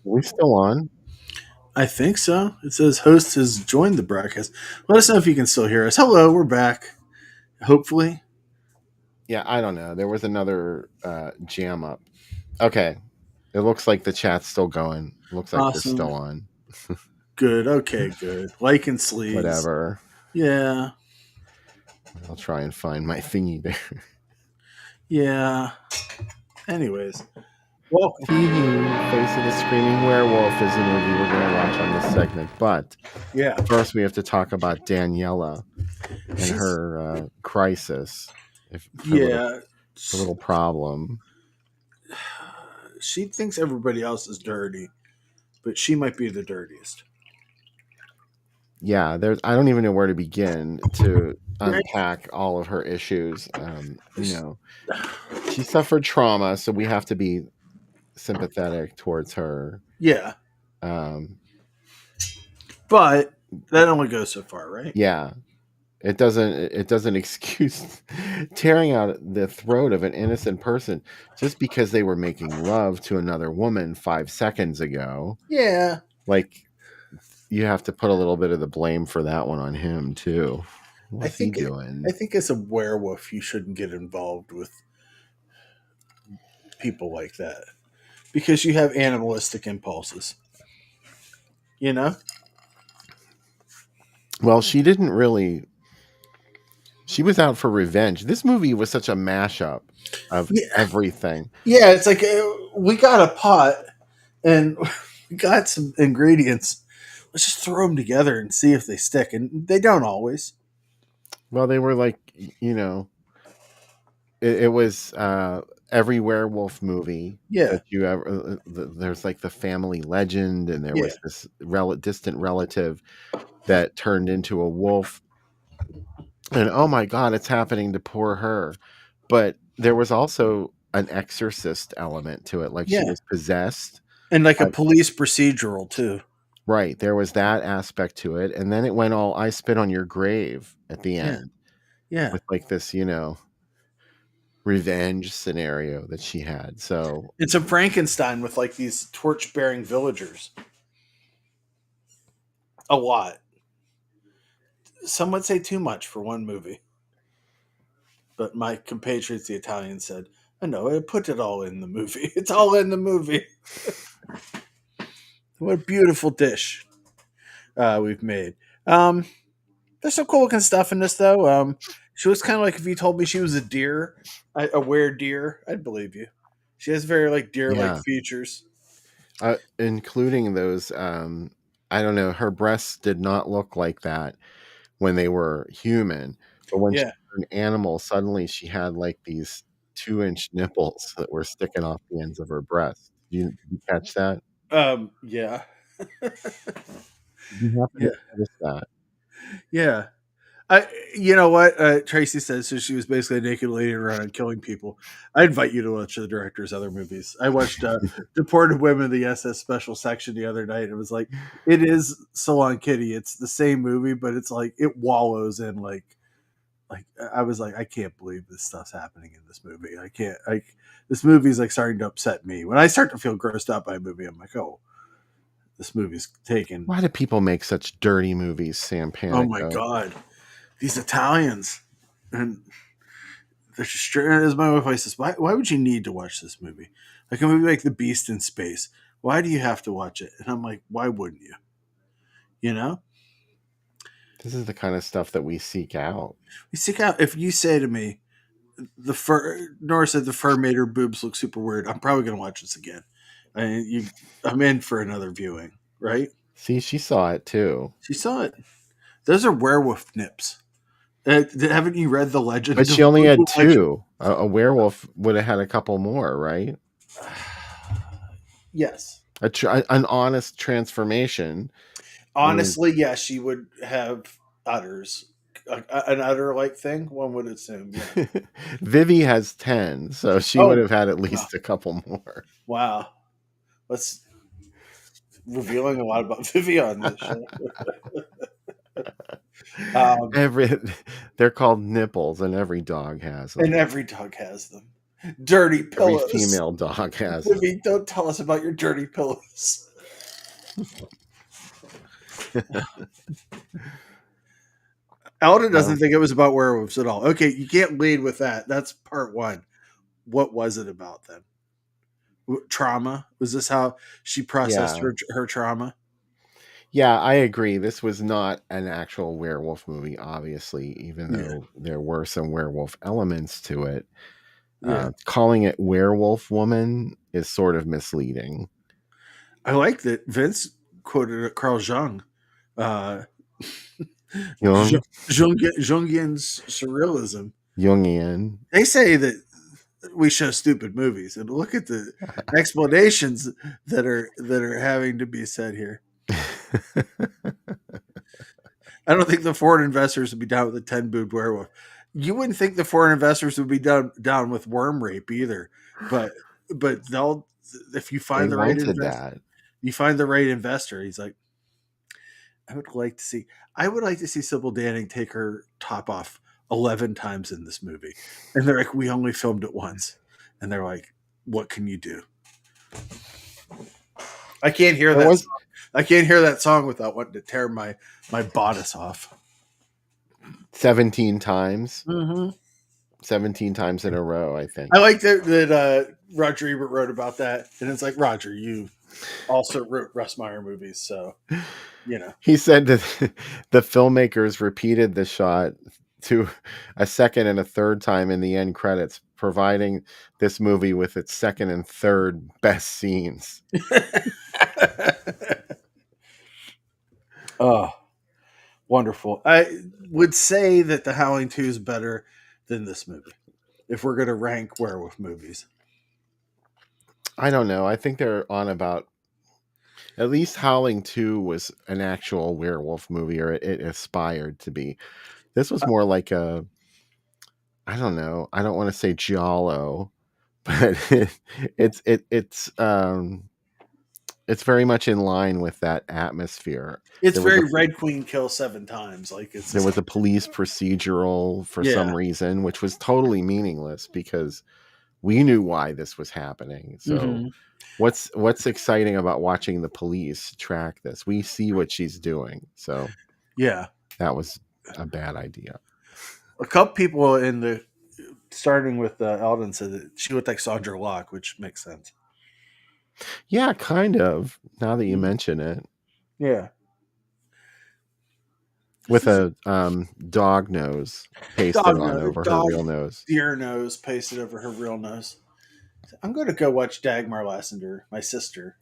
We still on? I think so. It says host has joined the broadcast. Let us know if you can still hear us. Hello, we're back. Hopefully. Yeah, I don't know. There was another jam up. Okay. It looks like the chat's still going. Looks like we're Awesome. still on. Good. Okay, good. Like and sleaze. Whatever. Yeah. I'll try and find my thingy there. Yeah. Anyways. Welcome. Teehee, Face of the Screaming Werewolf is the movie we're going to watch on this segment. But Yeah. first, we have to talk about Daniela and She's her crisis, yeah. her little problem. She thinks everybody else is dirty, but she might be the dirtiest. Yeah, there's. I don't even know where to begin to Right? unpack all of her issues. She suffered trauma, so we have to be sympathetic towards her. Yeah. Um, But that only goes so far, right? yeah, it doesn't excuse tearing out the throat of an innocent person just because they were making love to another woman 5 seconds ago. Yeah. Like, you have to put a little bit of the blame for that one on him too. I What's he think I doing? think as a werewolf you shouldn't get involved with people like that because you have animalistic impulses. You know? Well, she didn't really. She was out for revenge. This movie was such a mashup of Yeah. everything. Yeah, it's like we got a pot and we got some ingredients. Let's just throw them together and see if they stick, and they don't always. Well, they were like, it was every werewolf movie Yeah. that you ever. There's like the family legend, and there Yeah. was this distant relative that turned into a wolf, and oh my god, it's happening to poor her. But there was also an exorcist element to it, like she Yeah. was possessed. And like a Uh, police procedural too. right, there was that aspect to it, and then it went all "I spit on your grave" at the Yeah. end Yeah. with like this, revenge scenario that she had. So It's a Frankenstein with like these torch bearing villagers. A lot. Some would say too much for one movie. But my compatriots, the Italians, said, "I know, I put it all in the movie. It's all in the movie." What a beautiful dish we've made. Um, there's some cool looking stuff in this, though. She was kind of like if you told me she was a deer, a were deer, I'd believe you. She has very like deer like yeah, features. including those. I don't know. Her breasts did not look like that when they were human, but when she Yeah. was an animal, suddenly she had like these 2-inch nipples that were sticking off the ends of her breasts. Did you catch that? Yeah. Did you happen Yeah. to notice that? Yeah. I, you know what? Tracy says so. She was basically a naked lady around killing people. I invite you to watch the director's other movies. I watched "Deported Women," the SS Special Section, the other night. It was like it is Salon Kitty. It's the same movie, but it's like it wallows in like I was like I can't believe this stuff's happening in this movie. I can't. Like this movie's like starting to upset me. When I start to feel grossed out by a movie, I'm like, oh, this movie's taken. Why do people make such dirty movies, Sam Oh my Panico? god, these Italians and they're just straight. As my wife says, why would you need to watch this movie? Like a movie like The Beast in Space. Why do you have to watch it? And I'm like, why wouldn't you? You know, This is the kind of stuff that we seek out. we seek out. If you say to me, the fur Nora said the fur made her boobs look super weird, I'm probably gonna watch this again. I'm in for another viewing, right? See, she saw it too. She saw it. Those are werewolf nips. Haven't you read the But legend she of only had legend? 2. A werewolf would have had a couple more, right? Yes. An honest transformation. I mean, Honestly, yes, she would have udders. An udder like thing, one would assume, yeah. Vivi has 10, so she would Oh, have had at wow. least a couple more. Wow. Let's revealing a lot about Vivi on this show. Um, Every They're called nipples, and every dog has and them. every dog has them. Dirty Every pillows. female dog has them. Vivi, don't tell us about your dirty pillows. Alden I doesn't don't. think it was about werewolves at all. Okay, you can't lead with that. That's part one. What was it about then? Trauma? Was this how she processed Yeah, her trauma? yeah, I agree. This was not an actual werewolf movie, obviously, even Yeah, though there were some werewolf elements to it. yeah. Calling it Werewolf Woman is sort of misleading. I like that Vince quoted Carl Jung. Uh, Jung, Jungian's surrealism. Jungian. They say that we show stupid movies, and look at the explanations that are having to be said here. I don't think the foreign investors would be down with a 10 boobed werewolf. You wouldn't think the foreign investors would be down with worm rape either, but they'll if you They find the right wanted invest that. you find the right investor. He's like, I would like to see. I would like to see Sybil Danning take her top off 11 times in this movie, and they're like, we only filmed it once, and they're like, what can you do? I can't hear There that was song. I can't hear that song without wanting to tear my bodice off. 17 times. Mm-hmm. 17 times in a row, I I think. like that Roger Ebert wrote about that, and it's like, Roger, you also wrote Russ Meyer movies, so you know. He said that the filmmakers repeated the shot to a second and a third time in the end credits, providing this movie with its second and third best scenes. Oh, wonderful. I would say that The Howling 2 is better than this movie if we're going to rank werewolf movies. I don't know. I think they're on about at least Howling 2 was an actual werewolf movie, or it aspired to be. This was Uh, more like a, I don't know. I don't want to say giallo, but it's very much in line with that atmosphere. it's There was a very Red Queen kill 7 times. Like it's there just was a police procedural for yeah. some reason, which was totally meaningless because we knew why this was happening. So Mm-hmm. what's exciting about watching the police track this? We see what she's doing. So Yeah. that was a bad idea. A couple people in the starting with Alden said that she looked like Sandra Locke, which makes sense. Yeah, kind of. Now that you Mm. mention it, Yeah. This with is a dog nose pasted dog on nose, over her dog real nose. deer nose pasted over her real nose. I'm going to go watch Dagmar Lassender, my sister,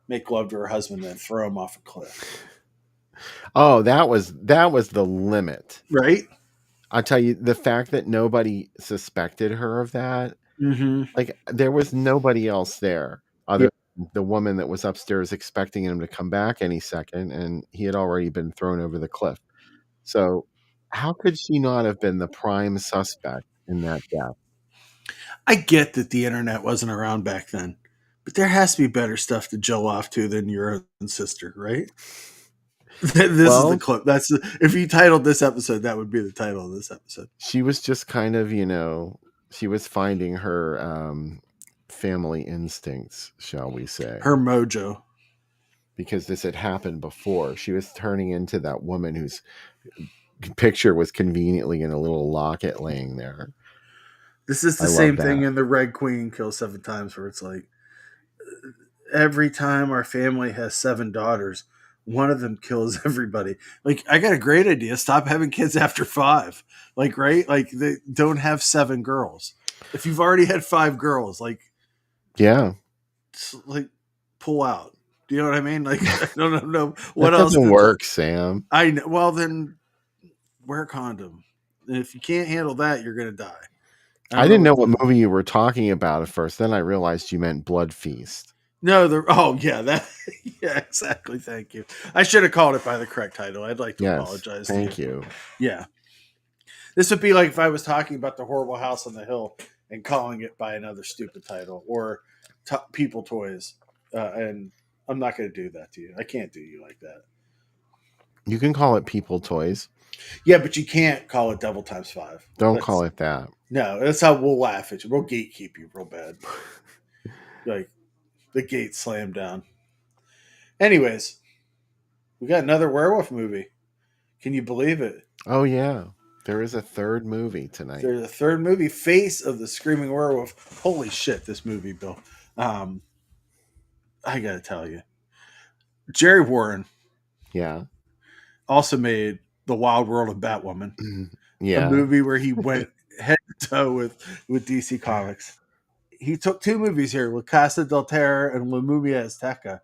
make love to her husband and throw him off a cliff. Oh, that was the limit. Right? I'll tell you, the fact that nobody suspected her of that, Mm-hmm. like there was nobody else there Yeah. other than the woman that was upstairs expecting him to come back any second, and he had already been thrown over the cliff. So how could she not have been the prime suspect in that death? I get that the internet wasn't around back then, but there has to be better stuff to Joe off to than your own sister, right? This is the Well, clip. If you titled this episode, that would be the title of this episode. she was just kind of, she was finding her family instincts, shall we say, Her mojo. because this had happened before. She was turning into that woman whose picture was conveniently in a little locket laying there. This is I the love same thing that. in the Red Queen Kill 7 times, where it's like every time our family has 7 daughters, one of them kills everybody. Like, I got a great idea. Stop having kids after 5. Like, right? Like, they don't have 7 girls. If you've already had 5 girls, Yeah. like pull out. Do you know what I mean? Like, I don't know That what else doesn't to do. work, Sam. I know. Well, then wear a condom. And if you can't handle that, you're gonna die. I I don't know didn't what know to. what movie you were talking about at first. Then I realized you meant Blood Feast. No, the oh yeah, that yeah, exactly. Thank you. I should have called it by the correct title. I'd like to Yes. apologize to you. Thank you. Yeah, this would be like if I was talking about the horrible house on the hill and calling it by another stupid title or People Toys, and I'm not going to do that to you. I can't do you like that. You can call it People Toys. Yeah, but you can't call it Double Times 5. Don't call That's it that. no. That's how we'll laugh at you. We'll gatekeep you real bad. Like the gate slammed down. Anyways, we got another werewolf movie Can you believe it? Oh yeah, there is a third movie tonight. There's a third movie, Face of the Screaming Werewolf. Holy shit, this movie, Bill. Um, I gotta tell you, Jerry Warren Yeah. also made The Wild World of Batwoman, a Yeah. movie where he went head to toe with DC Comics. He took two movies here, La Casa del Terror and La Mumia Azteca,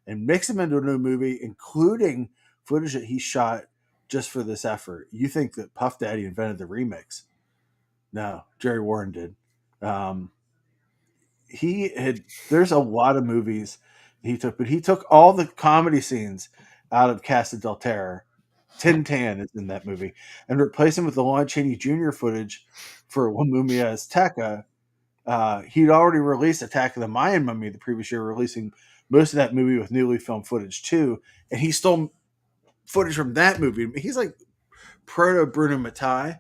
and mixed them into a new movie, including footage that he shot just for this effort. You think that Puff Daddy invented the remix? No, Jerry Warren did. Um, he had there's a lot of movies he took, but he took all the comedy scenes out of Casa del Terror. Tin Tan is in that movie, and replaced him with the Lon Chaney Jr. footage for La Mumia Azteca. He'd already released Attack of the Mayan Mummy the previous year, releasing most of that movie with newly filmed footage too, and he stole footage from that movie. He's like proto Bruno Mattei.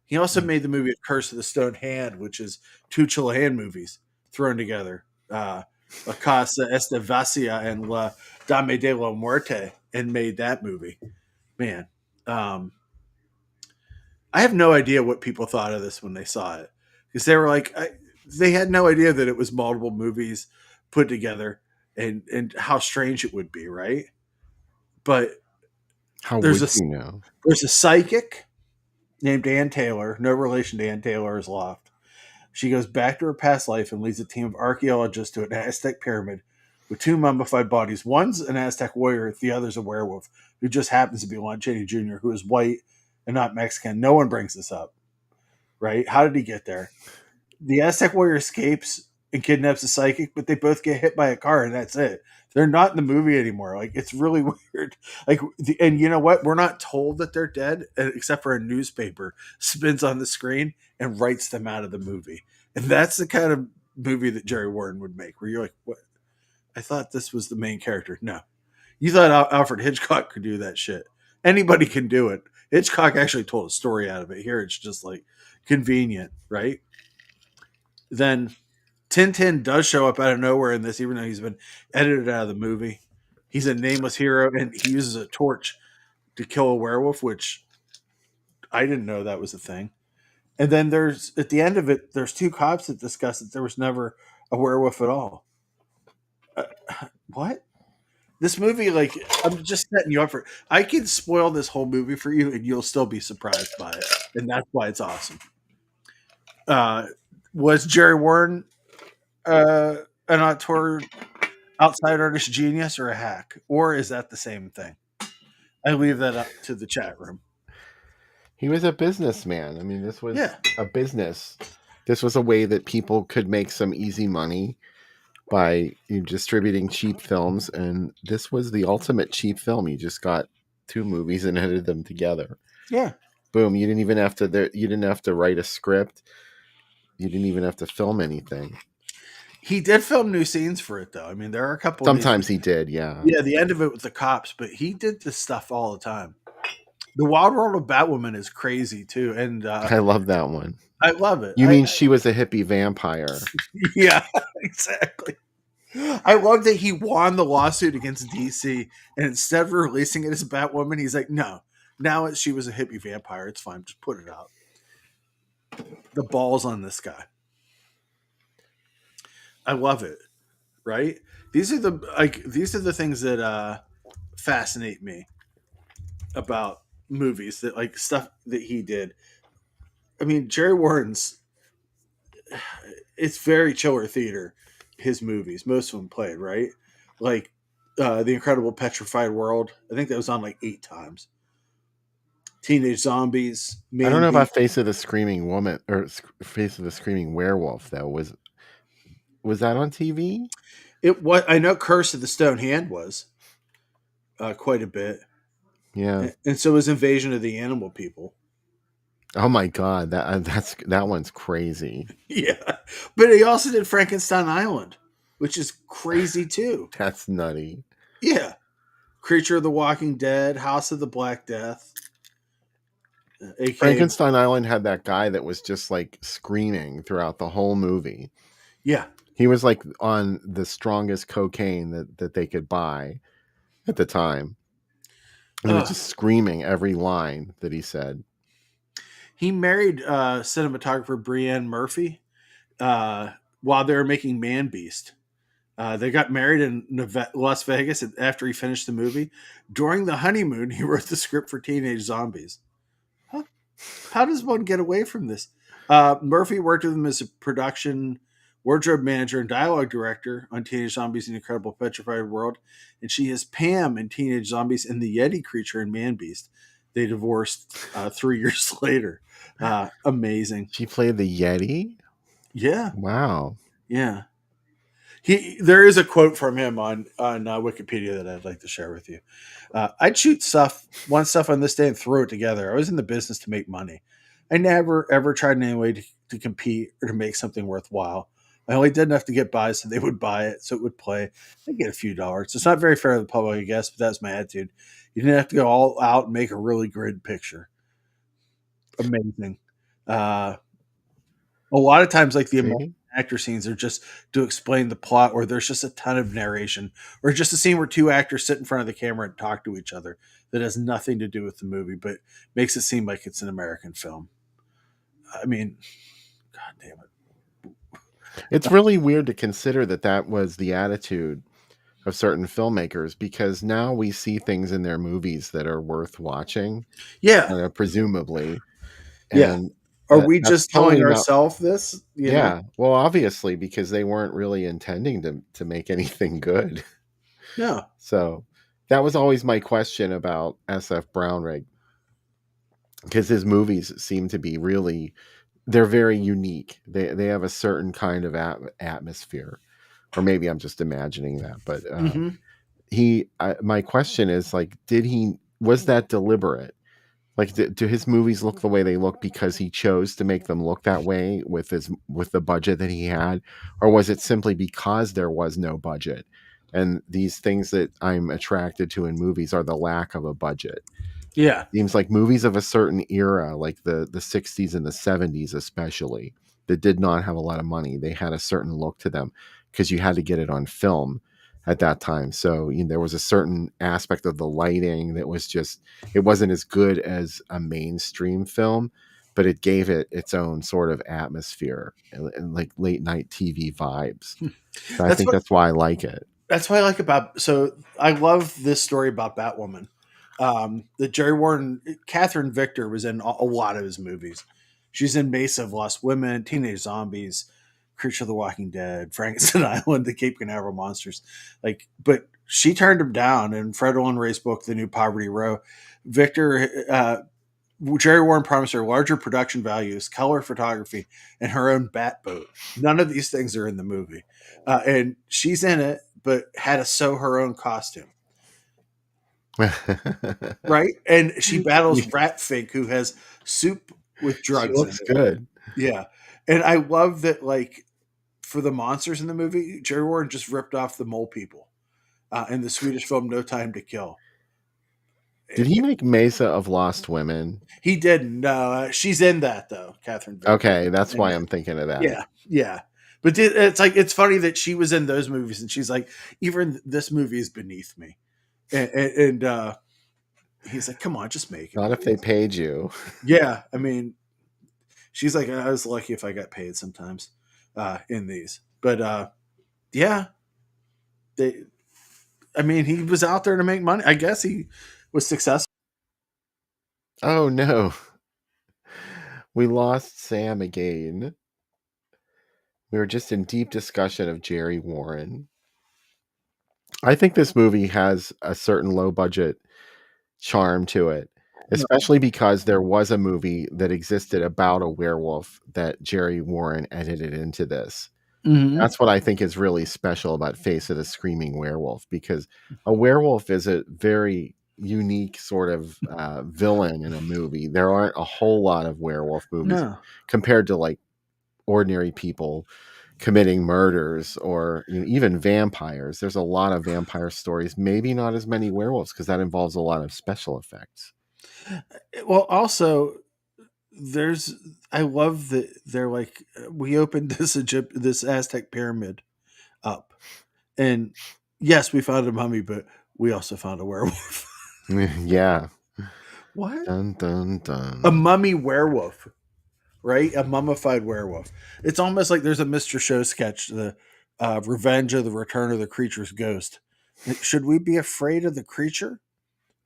He also made the movie Curse of the Stone Hand, which is two Chilean movies thrown together. La Casa Estevacia and La Dame de la Muerte, and made that movie. Man, um, I have no idea what people thought of this when they saw it, because they were like, they had no idea that it was multiple movies put together, and how strange it would be, right? But How there's would a you know? there's a psychic named Ann Taylor, no relation to Ann Taylor's Loft. She goes back to her past life and leads a team of archaeologists to an Aztec pyramid with two mummified bodies. One's an Aztec warrior, the other's a werewolf who just happens to be Lon Chaney Jr., who is white and not Mexican. No one brings this up, right? How did he get there? The Aztec warrior escapes and kidnaps the psychic, but they both get hit by a car, and that's it. They're not in the movie anymore. Like, it's really weird. Like, and you know what? We're not told that they're dead, except for a newspaper spins on the screen and writes them out of the movie. And that's the kind of movie that Jerry Warren would make, where you're like, what? I thought this was the main character. No, you thought Alfred Hitchcock could do that shit. Anybody can do it. Hitchcock actually told a story out of it. Here, it's just like convenient, right? Then Tintin does show up out of nowhere in this, even though he's been edited out of the movie. He's a nameless hero, and he uses a torch to kill a werewolf, which I didn't know that was a thing. And then there's at the end of it, there's two cops that discuss that there was never a werewolf at all. Uh, what? This movie, like, I'm just setting you up for it. I can spoil this whole movie for you, and you'll still be surprised by it, and that's why it's awesome. Uh, was Jerry Warren an auteur outside artist genius or a hack, or is that the same thing? I leave that up to the chat room. He was a businessman. I mean, this was Yeah, a business. This was a way that people could make some easy money by distributing cheap films, and this was the ultimate cheap film. You just got two movies and edited them together. yeah. Boom! You didn't even have to. You didn't have to write a script. You didn't even have to film anything. He did film new scenes for it, though. I mean, there are a couple. Sometimes he did, yeah. Yeah, the end of it with the cops, but he did this stuff all the time. The Wild World of Batwoman is crazy too, and I love that one. I love it. You mean she was a hippie vampire? Yeah, exactly. I love that he won the lawsuit against DC, and instead of releasing it as Batwoman, he's like, no, now she was a hippie vampire. It's fine. Just put it out. The balls on this guy. I love it. Right? These are the things that fascinate me about movies, that like stuff that he did. I mean, Jerry Warren's, it's very chiller theater, his movies. Most of them played, right? Like The Incredible Petrified World. I think that was on like 8 times. Teenage Zombies. I don't know Mandy. about Face of the Screaming Woman or Face of the Screaming Werewolf. Though was that on TV? It what I know. Curse of the Stone Hand was quite a bit, Yeah. and so was Invasion of the Animal People. Oh my god, that one's crazy. Yeah, but he also did Frankenstein Island, which is crazy too. That's nutty. Yeah, Creature of the Walking Dead, House of the Black Death, aka Frankenstein Island had that guy that was just like screaming throughout the whole movie. yeah. He was like on the strongest cocaine that they could buy at the time. He was just screaming every line that he said. He married cinematographer Brienne Murphy while they were making Man Beast. They got married in Las Vegas after he finished the movie. During the honeymoon, he wrote the script for Teenage Zombies. Huh? How does one get away from this? Murphy worked with him as a production wardrobe manager and dialogue director on Teenage Zombies and the Incredible Petrified World, and she is Pam in Teenage Zombies and the Yeti creature in Man Beast. They divorced 3 years later. Amazing. She played the Yeti? Yeah, Wow. yeah. There is a quote from him on Wikipedia that I'd like to share with you. I'd shoot stuff on this day and throw it together. I was in the business to make money. I never ever tried in any way to compete or to make something worthwhile. I only did enough to get by, so they would buy it, so it would play. I get a few dollars. It's not very fair to the public, I guess, but that's my attitude. You didn't have to go all out and make a really good picture. Amazing. Uh, a lot of times, like the See? actor scenes are just to explain the plot, or there's just a ton of narration, or just a scene where two actors sit in front of the camera and talk to each other that has nothing to do with the movie, but makes it seem like it's an American film. I mean, god damn it. It's really weird to consider that that was the attitude of certain filmmakers because now we see things in their movies that are worth watching, Yeah, presumably, yeah. and Are we that's just telling totally not. ourselves this? You know? Yeah, well, obviously, because they weren't really intending to make anything good. No. So that was always my question about SF Brownrigg, because his movies seem to be really they're very unique. They have a certain kind of atmosphere, or maybe I'm just imagining that. But Mm-hmm. my question is like, did he was that deliberate? Like, do his movies look the way they look because he chose to make them look that way with the budget that he had, or was it simply because there was no budget? And these things that I'm attracted to in movies are the lack of a budget. Yeah. Seems like movies of a certain era, like the 60s and the 70s especially, that did not have a lot of money, they had a certain look to them because you had to get it on film at that time. So there was a certain aspect of the lighting that was just it wasn't as good as a mainstream film, but it gave it its own sort of atmosphere and like late night TV vibes. So I That's think what that's why I like it. that's what I like about. So I love this story about Batwoman. The Jerry Warren, Catherine Victor was in a lot of his movies. She's in Mesa of Lost Women, Teenage Zombies, Creature of the Walking Dead, Frankenstein Island, The Cape Canaveral Monsters. Like, but she turned him down in Fred Olen Ray's book, The New Poverty Row. Victor, Jerry Warren promised her larger production values, color photography, and her own bat boat. None of these things are in the movie, and she's in it, but had to sew her own costume, right? And she battles Ratfink, who has soup with She drugs in looks it. good. Yeah, and I love that. Like for the monsters in the movie, Jerry Warren just ripped off the mole people in the Swedish film No Time to Kill. Did he make Mesa of Lost Women? He didn't. She's in that though, Catherine Victor. Okay, that's And why I'm thinking of that. yeah, yeah. But it's like it's funny that she was in those movies, and she's like, even this movie is beneath me. And he's like, come on, just make it, Not if they please. paid you. Yeah, I mean, she's like, I was lucky if I got paid sometimes in these, but yeah, they. I mean, he was out there to make money. I guess he was successful. Oh no. We lost Sam again. We were just in deep discussion of Jerry Warren. I think this movie has a certain low budget charm to it, especially because there was a movie that existed about a werewolf that Jerry Warren edited into this. Mm-hmm. That's what I think is really special about Face of the Screaming Werewolf, because a werewolf is a very unique sort of villain in a movie. There aren't a whole lot of werewolf movies No, compared to like ordinary people committing murders or even vampires. There's a lot of vampire stories, maybe not as many werewolves because that involves a lot of special effects. well, also there's. I love that they're like, we opened this Aztec pyramid up, and yes, we found a mummy, but we also found a werewolf. Yeah. What? Dun dun A dun. mummy werewolf, right? A mummified werewolf. It's almost like there's a Mr. Show sketch, the Revenge of the Return of the Creature's Ghost. Should we be afraid of the creature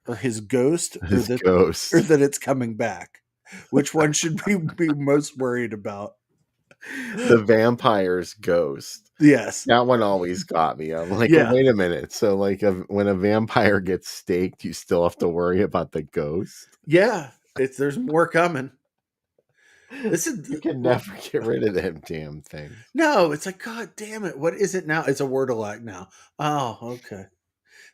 or his ghost, His or ghost. that it's coming back? Which one should we be most worried about? The vampire's ghost. Yes. That one always got me. I'm like, Yeah. wait a minute. So, like, when a vampire gets staked, you still have to worry about the ghost? Yeah. There's more coming. This is You can never get rid of them damn things. no. It's like, God damn it! What is it now? It's a word-alike now. Oh, okay.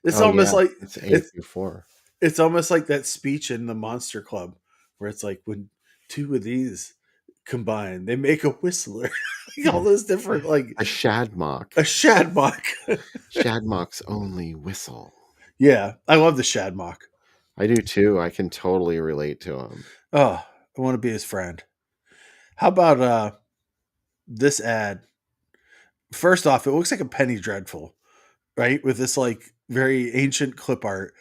It's Oh, almost yeah. like It's it's 824. it's almost like that speech in the Monster Club where it's like when two of these combine, they make a whistler. Like all those different like A shadmock. a shadmock. Shadmock's only whistle. Yeah, I love the shadmock. I do too. I can totally relate to him. Oh, I want to be his friend. How about this ad? First off, it looks like a Penny Dreadful, right? With this like very ancient clip art,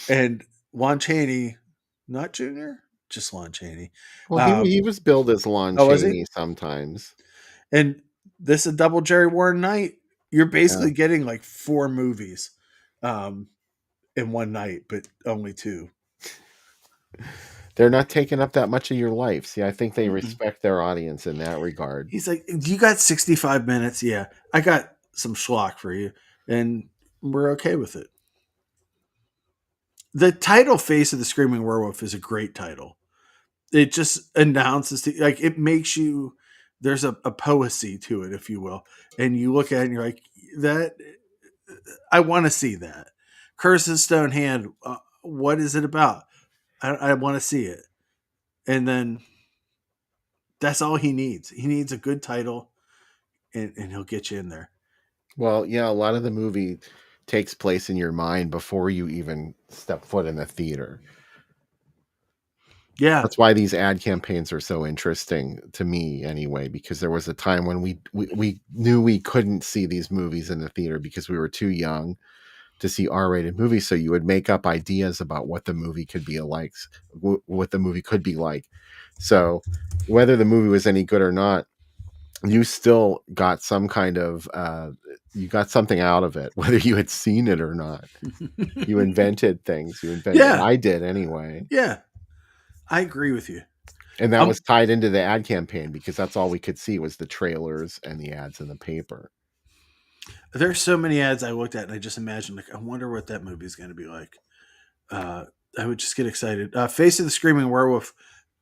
and Lon Chaney, not Junior, just Lon Chaney. Well, he was billed as Lon Oh, was he? Chaney sometimes. And this is a double Jerry Warren night. You're Yeah. basically getting like 4 movies um, in one night, but only 2. They're not taking up that much of your life. See, I think they Mm-mm. respect their audience in that regard. He's like, "You got 65 minutes? Yeah, I got some schlock for you, and we're okay with it." The title "Face of the Screaming Werewolf" is a great title. It just announces like it makes you. There's a poesy to it, if you will, and you look at it and you're like, "That I want to see that." Curse's Stone Hand. What is it about? I want to see it, and then that's all he needs. He needs a good title, and he'll get you in there. Well, yeah, a lot of the movie takes place in your mind before you even step foot in the theater. Yeah. That's why these ad campaigns are so interesting to me anyway, because there was a time when we knew we couldn't see these movies in the theater because we were too young to see R-rated movies. So you would make up ideas about what the movie could be like, what the movie could be like. So whether the movie was any good or not, you still got some kind of you got something out of it, whether you had seen it or not. You invented things. Yeah. I did anyway. Yeah. I agree with you. And that was tied into the ad campaign because that's all we could see was the trailers and the ads in the paper. There's so many ads I looked at, and I just imagined, like, I wonder what that movie is going to be like. I would just get excited. Face of the Screaming Werewolf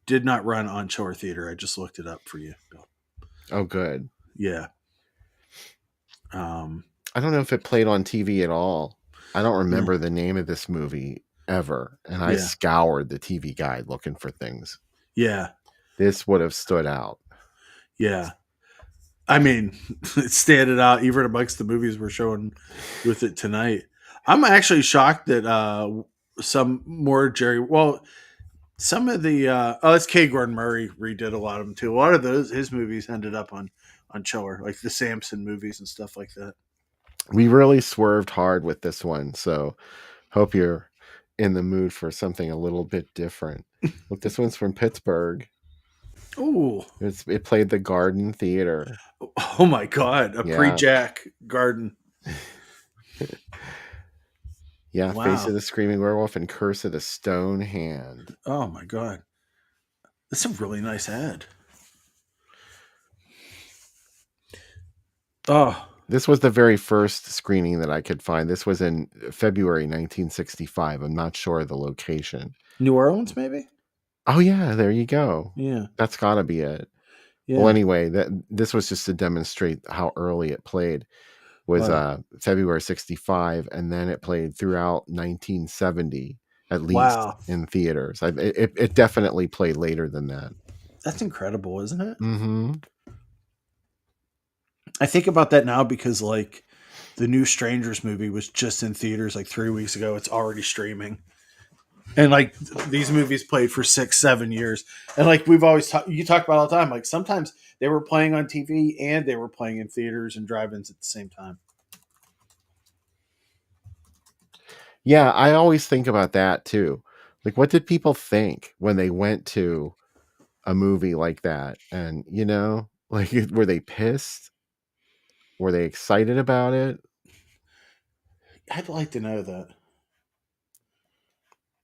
did not run on Shore Theater. I just looked it up for you, Bill. Oh, good. Yeah. I don't know if it played on TV at all. I don't remember the name of this movie ever. And I scoured the TV guide looking for things. Yeah. This would have stood out. Yeah. I mean, it standing out even amongst the movies we're showing with it tonight. I'm actually shocked that some more Jerry. Well, some of the it's K. Gordon Murray redid a lot of them too. A lot of his movies ended up on Chiller, like the Samson movies and stuff like that. We really swerved hard with this one, so hope you're in the mood for something a little bit different. Look, this one's from Pittsburgh. Ooh. It played the Garden Theater. Oh my God. A pre-Jack Garden. Yeah, Wow. Face of the Screaming Werewolf and Curse of the Stone Hand. Oh my God. That's a really nice ad. Oh. This was the very first screening that I could find. This was in February 1965. I'm not sure of the location. New Orleans, maybe? Oh yeah, there you go. Yeah. That's gotta be it. Yeah. Well, anyway, this was just to demonstrate how early it played. Was February 65, and then it played throughout 1970 at least in theaters. It definitely played later than that. That's incredible, isn't it? Mm-hmm. I think about that now because like the new Strangers movie was just in theaters like 3 weeks ago. It's already streaming. And like these movies played for 6-7 years. And like we've always you talk about all the time, like sometimes they were playing on TV and they were playing in theaters and drive-ins at the same time. Yeah, I always think about that too. Like, what did people think when they went to a movie like that? And, like, were they pissed? Were they excited about it? I'd like to know that.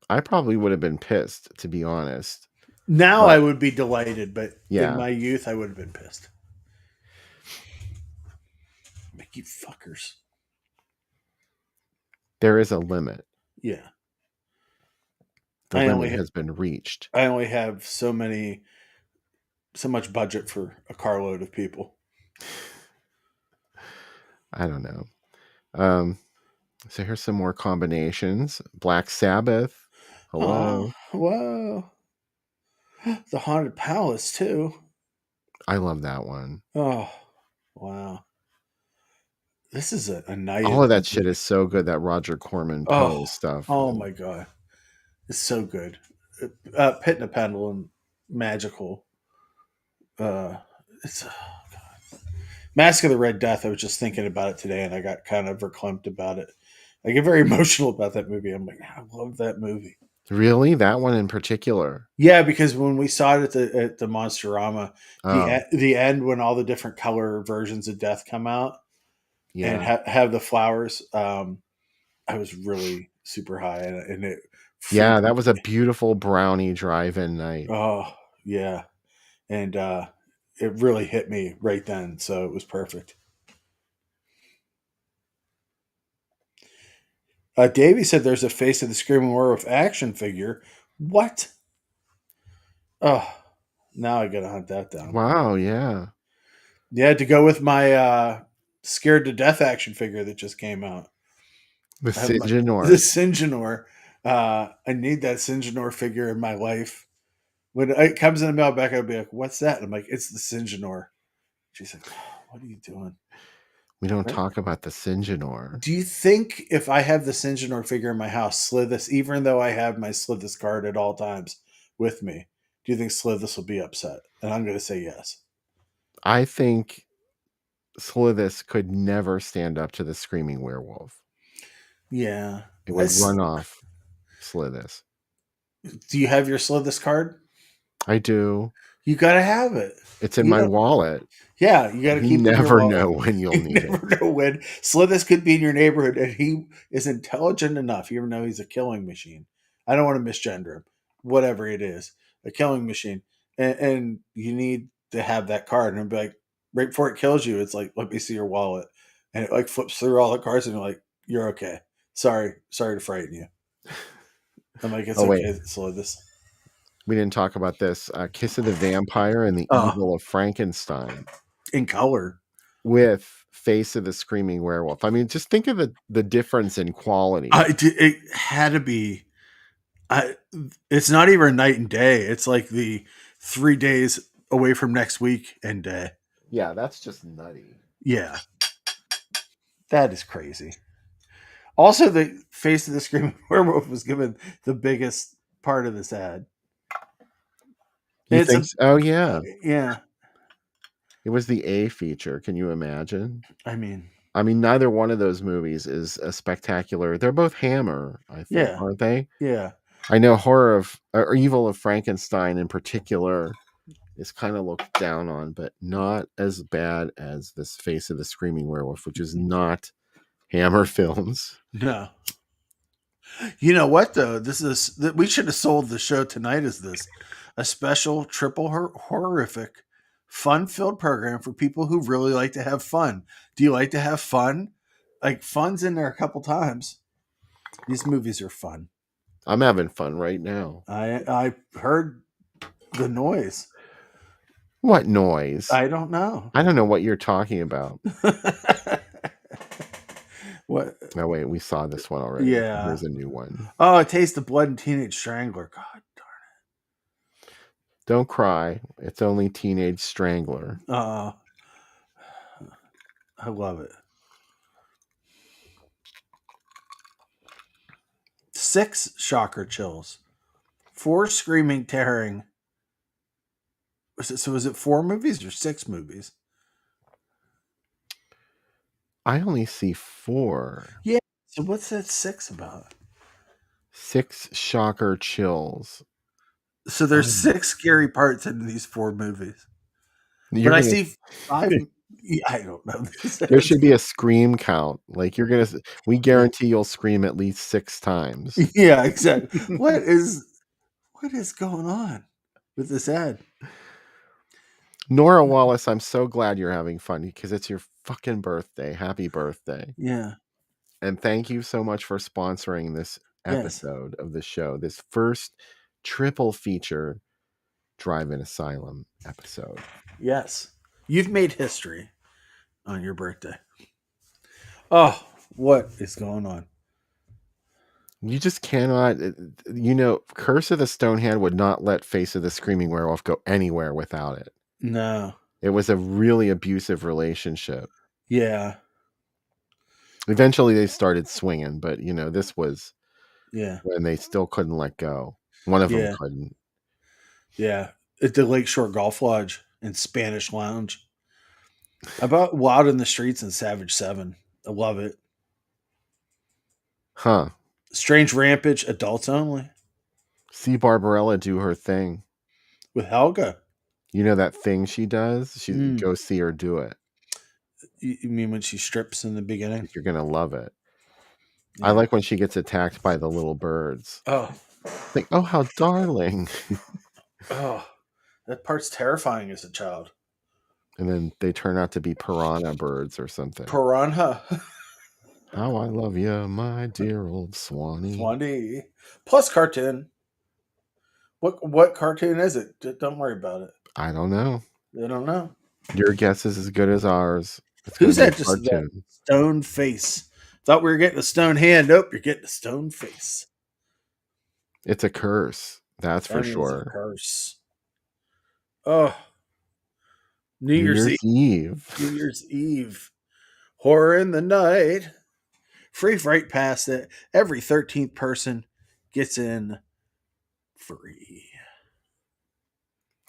I probably would have been pissed, to be honest. Now I But would be delighted, but in yeah, my youth I would have been pissed. Like, you fuckers. there is a limit. Yeah. The I limit only has been reached. I only have so much budget for a carload of people. I don't know. Um, so here's some more combinations. Black Sabbath. Oh, Hello. whoa. The Haunted Palace too. I love that one. Oh, wow. This is a night All in of the that shit movie. is so good. That Roger Corman Poe Oh, stuff. oh my god. It's so good. Pit and a Pendulum, magical. Uh, it's Mask of the Red Death. I was just thinking about it today, and I got kind of verklempt about it. I get very emotional about that movie. I'm like, I love that movie. Really? That one in particular? Yeah, because when we saw it at the Monsterama, Oh, the end when all the different color versions of Death come out and yeah. have the flowers, I was really super high, and it Yeah, freaked that me. was a beautiful brownie drive-in night. Oh yeah, and it really hit me right then, so it was perfect. Davey said there's a Face of the Screaming Werewolf action figure. What? Oh, now I gotta hunt that down. Wow, yeah. Yeah, to go with my Scared to Death action figure that just came out. The I have the Sinjanor. Sinjanor. I need that Sinjanor figure in my life. When it comes in the mailbag, I'll be like, "What's that?" And I'm like, "It's the Sinjanor." She's like, oh, "What are you doing?" We don't Right? talk about the Sinjanor. Do you think if I have the Sinjanor figure in my house, Slithis, even though I have my Slithis card at all times with me, do you think Slithis will be upset? And I'm going to say yes. I think Slithis could never stand up to the Screaming Werewolf. Yeah. It would run off Slithis. Do you have your Slithis card? I do. You got to have it. It's in You my know, wallet. yeah, you got to You keep it in your never wallet. know when you'll You need it. never know when Slithis could be in your neighborhood, and he is intelligent enough, even though he's a killing machine. I don't want to misgender him. Whatever it is, a killing machine, and you need to have that card. And it'd be like right before it kills you, it's like, let me see your wallet, and it like flips through all the cards, and you're like, you're okay. Sorry to frighten you. I'm like, it's Oh, wait. okay, Slithis. We didn't talk about this. Kiss of the Vampire and the Oh, Evil of Frankenstein in color. with Face of the Screaming Werewolf. I mean, just think of the difference in quality. It had to be. I, it's not even night and day. It's like the 3 days away from next week and day. Yeah, that's just nutty. Yeah, that is crazy. Also, the Face of the Screaming Werewolf was given the biggest part of this ad. You It's think? a Oh, yeah. yeah. It was the A feature. Can you imagine? I mean, I mean, neither one of those movies is a spectacular. They're both Hammer, I think, yeah, aren't they? yeah. I know Horror of or Evil of Frankenstein in particular is kind of looked down on, but not as bad as this Face of the Screaming Werewolf, which is not Hammer Films. No, you know what though? This is we should have sold the show tonight as this a special triple horrific fun-filled program for people who really like to have fun. Do you like to have fun? Like fun's in there a couple times. These movies are fun. I'm having fun right now. I heard the noise. What noise? I don't know. I don't know what you're talking about. What? Oh, wait, we saw this one already. Yeah. Here's a new one. Oh, it tastes the blood and Teenage Strangler. God Don't cry. It's only Teenage Strangler. darn. I love it. 6 shocker chills. 4 screaming tearing. So is it 4 movies or 6 movies? I only see 4. Yeah. So what's that 6 about? 6 shocker chills. So there's 6 scary parts in these 4 movies. You're But I gonna see 5. Yeah, I don't know. There should be a scream count. Like, we guarantee you'll scream at least 6 times. Yeah, exactly. What is going on with this ad? Nora Wallace, I'm so glad you're having fun because it's your fucking birthday. Happy birthday. Yeah. And thank you so much for sponsoring this Yes. episode of the show. This first triple feature Drive-In Asylum episode. Yes. You've made history on your birthday. Oh, what is going on? You just cannot, Curse of the Stonehand would not let Face of the Screaming Werewolf go anywhere without it. No. It was a really abusive relationship. Yeah. Eventually they started swinging, but this was Yeah. when they still couldn't let go. One of them Yeah. couldn't. Yeah. At the Lakeshore Golf Lodge and Spanish Lounge. How about Wild in the Streets and Savage 7? I love it. Huh. Strange Rampage, adults only. See Barbarella do her thing. With Helga. You know that thing she does? Go see her do it. You mean when she strips in the beginning? You're going to love it. Yeah. I like when she gets attacked by the little birds. Oh. Like, oh, how darling. Oh. That part's terrifying as a child. And then they turn out to be piranha birds or something. Piranha. How I love you, my dear old Swanee. Swanee. Plus cartoon. What cartoon is it? Don't worry about it. I don't know. I don't know. Your guess is as good as ours. Who's that? Just that stone face. Thought we were getting a stone hand. Nope, you're getting a stone face. It's a curse. That's for sure. A curse. Oh. New Year's Eve. New Year's Eve. Horror in the night. Free fright pass that every 13th person gets in free.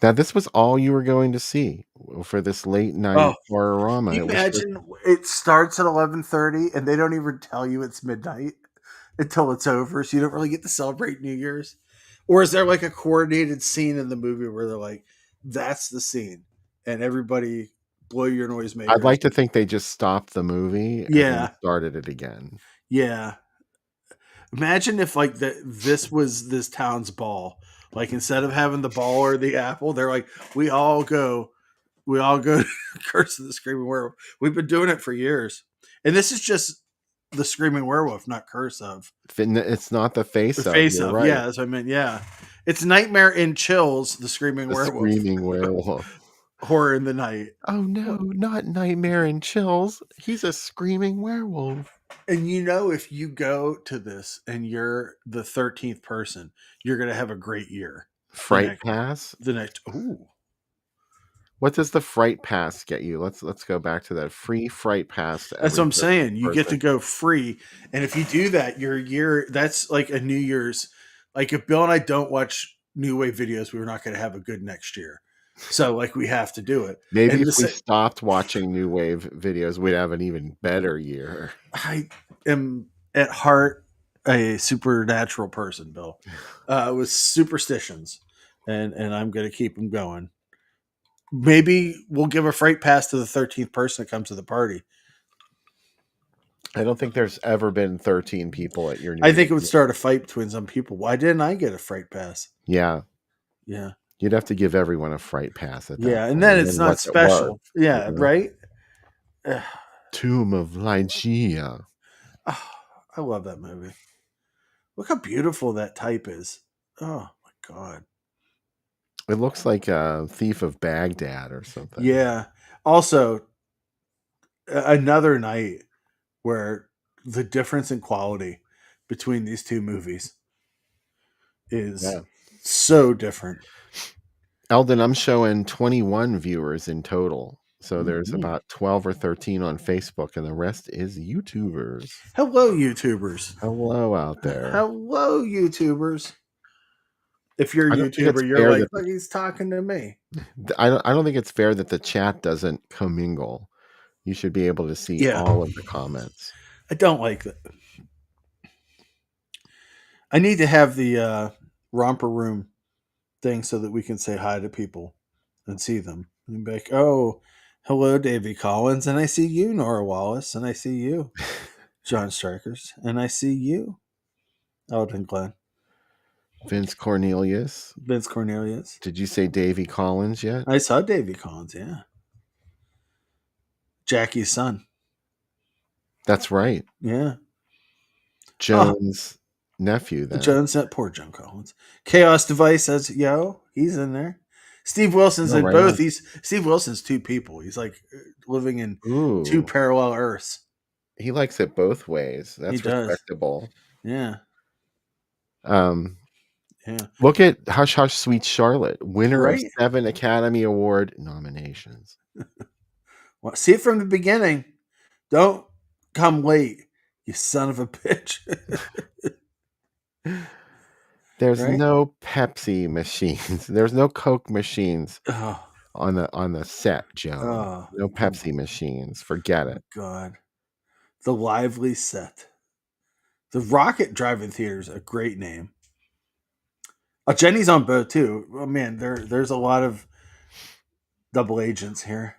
Now, this was all you were going to see for this late night horrorama. Can you imagine it starts at 11:30 and they don't even tell you it's midnight until it's over, so you don't really get to celebrate New Year's? Or is there like a coordinated scene in the movie where they're like, that's the scene, and everybody blow your noisemakers? I'd like to think they just stopped the movie and then started it again. Yeah. Imagine if like this was this town's ball. Like instead of having the ball or the apple, they're like, we all go to Curse of the Screaming Werewolf. We've been doing it for years. And this is just the Screaming Werewolf, not Curse of. It's not the face of. Face of, right. Yeah, that's what I meant. Yeah. It's Nightmare in Chills, the Screaming Werewolf. Screaming Werewolf. Horror in the night. Oh no, not Nightmare in Chills. He's a screaming werewolf. And if you go to this and you're the 13th person, you're going to have a great year. Fright pass? Ooh. What does the fright pass get you? Let's go back to that free fright pass. That's what I'm saying. You get to go free, and if you do that, your year. That's like a New Year's. Like if Bill and I don't watch New Wave videos, we're not going to have a good next year. So like we have to do it. Maybe if we stopped watching New Wave videos, we'd have an even better year. I am at heart a supernatural person, Bill, with superstitions, and I'm going to keep them going. Maybe we'll give a fright pass to the 13th person that comes to the party. I don't think there's ever been 13 people at your New I think it would start a fight between some people. Why didn't I get a fright pass? Yeah. Yeah. You'd have to give everyone a fright pass at that point. And then it's not special. Right? Tomb of Lygia. Oh, I love that movie. Look how beautiful that type is. Oh, my God. It looks like a Thief of Baghdad or something. Yeah. Also, another night where the difference in quality between these two movies is so different. Eldon, I'm showing 21 viewers in total. So there's about 12 or 13 on Facebook, and the rest is YouTubers. Hello, YouTubers. Hello out there. Hello, YouTubers. If you're a YouTuber, you're like, look, he's talking to me. I don't think it's fair that the chat doesn't commingle. You should be able to see all of the comments. I don't like that. I need to have the romper room thing so that we can say hi to people and see them and be like, "Oh, hello, Davy Collins, and I see you, Nora Wallace, and I see you, John Strikers, and I see you, Alden Glenn, Vince Cornelius. Vince Cornelius. Did you say Davy Collins yet? I saw Davy Collins, yeah, Jackie's son, That's right. yeah. Oh, Jones' nephew then. Jones, that poor John Collins. Chaos Device says, "Yo, he's in there." Steve Wilson's Oh, in right both. on. He's Steve Wilson's two people. He's like living in two Ooh. parallel Earths. He likes it both ways. He That's does. respectable. Yeah, Um, yeah. Look at Hush Hush Sweet Charlotte, winner of Right. 7 Academy Award nominations. Well, see it from the beginning. Don't come late, you son of a bitch. There's Right? no Pepsi machines. There's no Coke machines Oh, on the set, Joan. oh, No Pepsi machines. Forget it. God. The Lively Set. The Rocket Drive-In Theater is a great name. Oh, Jenny's on both too. Oh man, there's a lot of double agents here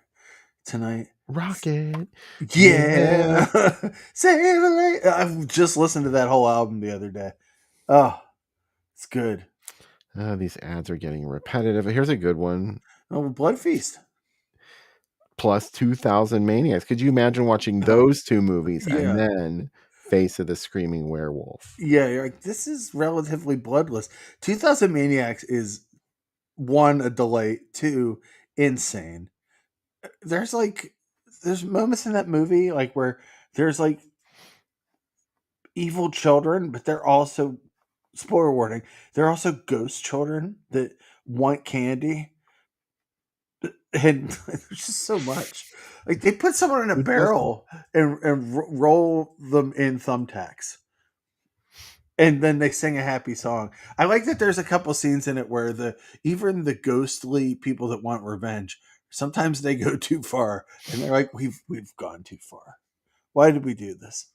tonight. Rocket. Yeah. Yeah, save a lady. I've just listened to that whole album the other day. Oh, it's good. Oh, these ads are getting repetitive. Here's a good one. Oh, Blood Feast. Plus 2,000 Maniacs. Could you imagine watching those two movies and Yeah, then Face of the Screaming Werewolf? yeah. You're like, this is relatively bloodless. 2000 Maniacs is one, a delight, two, insane. There's like there's moments in that movie like where there's like evil children, but they're also, spoiler warning, they're also ghost children that want candy. And there's just so much. Like they put someone in a Who doesn't? barrel and roll them in thumbtacks. And then they sing a happy song. I like that there's a couple scenes in it where the even the ghostly people that want revenge, sometimes they go too far and they're like, we've gone too far. Why did we do this?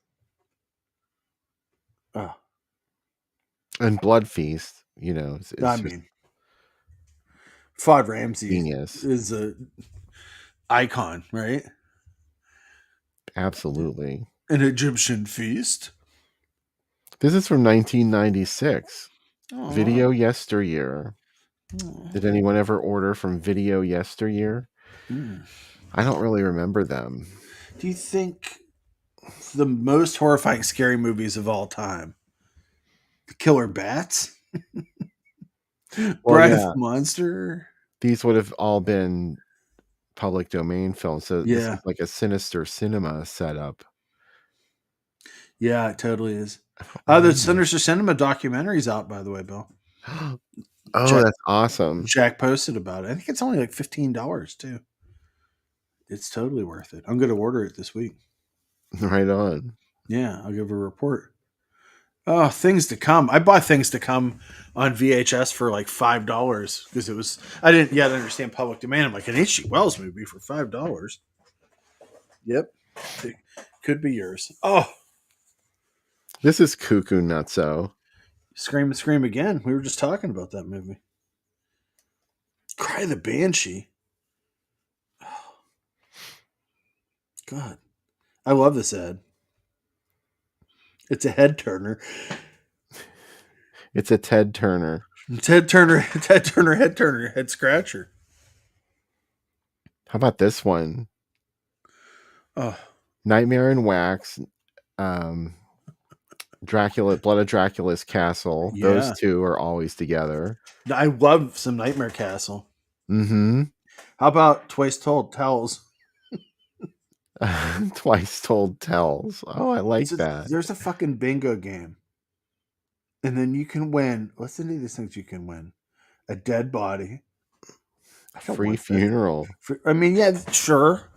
Oh, And Blood Feast, I it's just mean, Fudd Ramsey genius. is a icon, right? Absolutely. An Egyptian feast. This is from 1996. Oh, Video Yesteryear. Did anyone ever order from Video Yesteryear? I don't really remember them. do you think the most horrifying scary movies of all time? The Killer Bats? Well, Bride of yeah, the Monster? these would have all been public domain films. So this is Yeah. like a Sinister Cinema setup. Yeah, it totally is. I don't The remember. Sinister Cinema documentary's out, by the way, Bill. Oh, Jack that's awesome. Jack posted about it. I think it's only like $15 too. It's totally worth it. I'm going to order it this week. Right on. Yeah, I'll give a report. Oh, Things to Come. I bought Things to Come on VHS for like $5 because it was. I didn't yet understand public domain. I'm like an H.G. Wells movie for $5. Yep, it could be yours. Oh, This is Cuckoo Nutso. Scream and Scream Again. We were just talking about that movie. Cry the Banshee. God, I love this ad. It's a head turner. It's a Ted Turner. Ted Turner, Ted Turner, head turner, head scratcher. How about this one? Oh, Nightmare in Wax. Um, Dracula, Blood of Dracula's Castle. Those yeah. two are always together. I love some Nightmare Castle. Mm-hmm. How about Twice Told Tells? Twice Told Tells. Oh, I like that. There's a fucking bingo game. And then you can win. Listen to these things you can win. A dead body. I don't Free want that. Funeral. I mean, yeah, sure.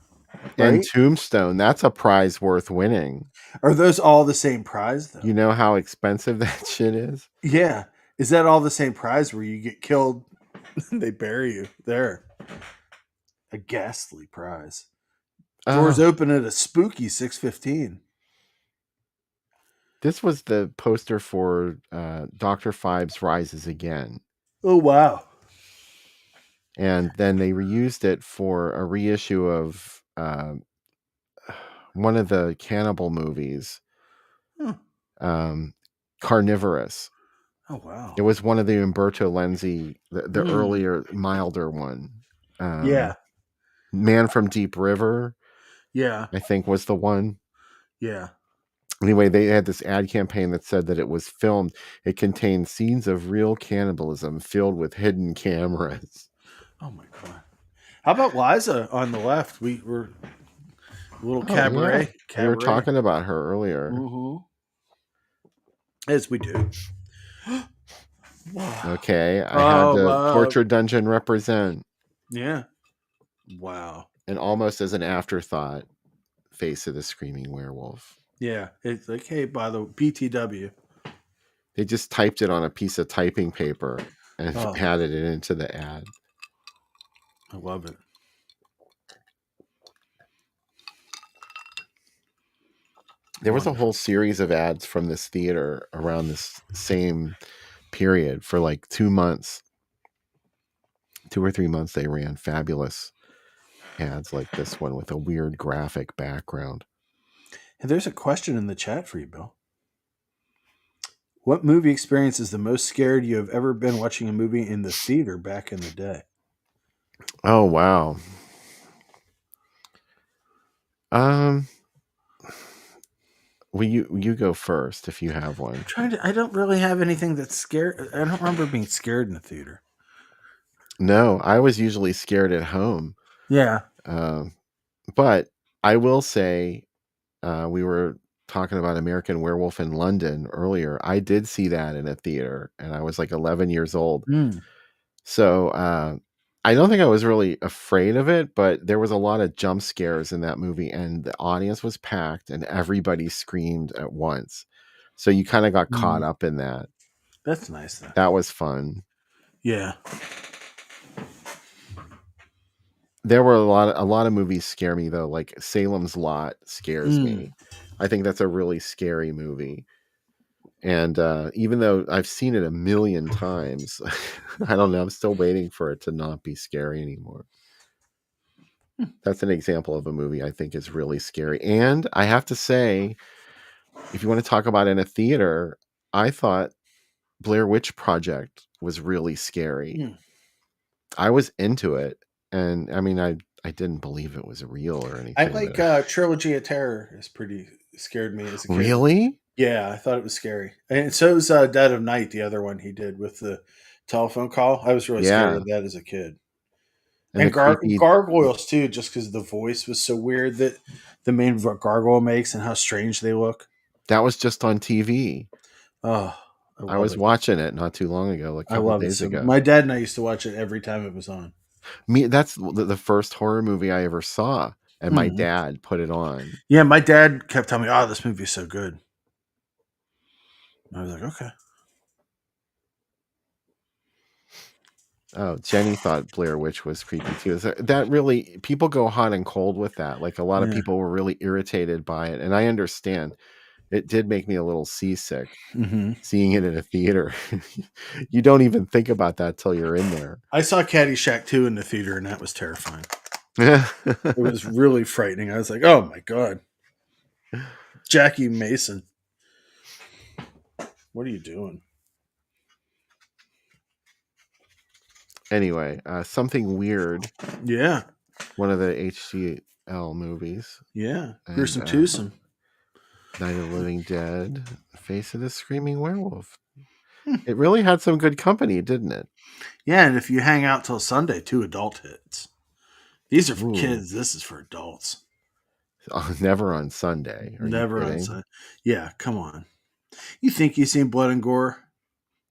And Right? Tombstone. That's a prize worth winning. Are those all the same prize, though? You know how expensive that shit is? Yeah. Is that all the same prize where you get killed and they bury you there? A ghastly prize. Doors Oh, open at a spooky 6:15. This was the poster for Dr. Phibes Rises Again. Oh, wow. And then they reused it for a reissue of one of the cannibal movies, Huh. Carnivorous. Oh, wow. It was one of the Umberto Lenzi, the Mm. earlier, milder one. Yeah. Man from Deep River, Yeah. I think, was the one. Yeah. Anyway, they had this ad campaign that said that it was filmed. It contained scenes of real cannibalism filled with hidden cameras. Oh, my God. How about Liza on the left? We were a little Oh, yeah. cabaret. We were Cabaret. talking about her earlier. Mm-hmm. As we do. Wow. Okay, I had Oh, the Torture Dungeon represent. yeah. Wow. And almost as an afterthought, Face of the Screaming Werewolf. Yeah. It's like, hey, by the BTW. They just typed it on a piece of typing paper and Oh, added it into the ad. I love it. There was a whole series of ads from this theater around this same period for like 2 months. 2 or 3 months they ran fabulous ads like this one with a weird graphic background. And there's a question in the chat for you, Bill. What movie experience is the most scared you have ever been watching a movie in the theater back in the day? Oh, wow. Well, you go first if you have one. I don't really have anything that's scared. I don't remember being scared in the theater. No, I was usually scared at home. Yeah. But I will say, we were talking about American Werewolf in London earlier. I did see that in a theater, and I was like 11 years old. Mm. So I don't think I was really afraid of it, but there was a lot of jump scares in that movie, and the audience was packed, and everybody screamed at once. So you kind of got caught up in that. That's nice, though. That was fun. Yeah. There were a lot of movies scare me though. Like Salem's Lot scares me. I think that's a really scary movie. And even though I've seen it a million times, I don't know. I'm still waiting for it to not be scary anymore. That's an example of a movie I think is really scary. And I have to say, if you want to talk about in a theater, I thought Blair Witch Project was really scary. I was into it. And I mean, I didn't believe it was real or anything. I like Trilogy of Terror. It's pretty scared me as a kid. Really? Yeah, I thought it was scary. And so is Dead of Night, the other one he did with the telephone call. I was really scared of that as a kid. And And the creepy gargoyles too, just because the voice was so weird that the main gargoyle makes and how strange they look. that was just on TV. Oh, I was watching it not too long ago, like a couple days ago. My dad and I used to watch it every time it was on. That's the first horror movie I ever saw, and my dad put it on. Yeah, my dad kept telling me, "Oh, this movie is so good." I was like, "Okay." Oh, Jenny thought Blair Witch was creepy too. That really, people go hot and cold with that. Like a lot of people were really irritated by it, and I understand. It did make me a little seasick seeing it in a theater. You don't even think about that till you're in there. I saw Caddyshack 2 in the theater, and that was terrifying. It was really frightening. I was like, "Oh my god, Jackie Mason, what are you doing?" Anyway, Something Weird. Yeah. One of the HCL movies. Yeah. Gruesome Twosome. Night of the Living Dead. Face of the Screaming Werewolf. It really had some good company, didn't it? Yeah, and if you hang out till Sunday, 2 adult hits. These are for kids. This is for adults. Oh, never on Sunday. Never on Sunday. Yeah, come on. You think you've seen blood and gore?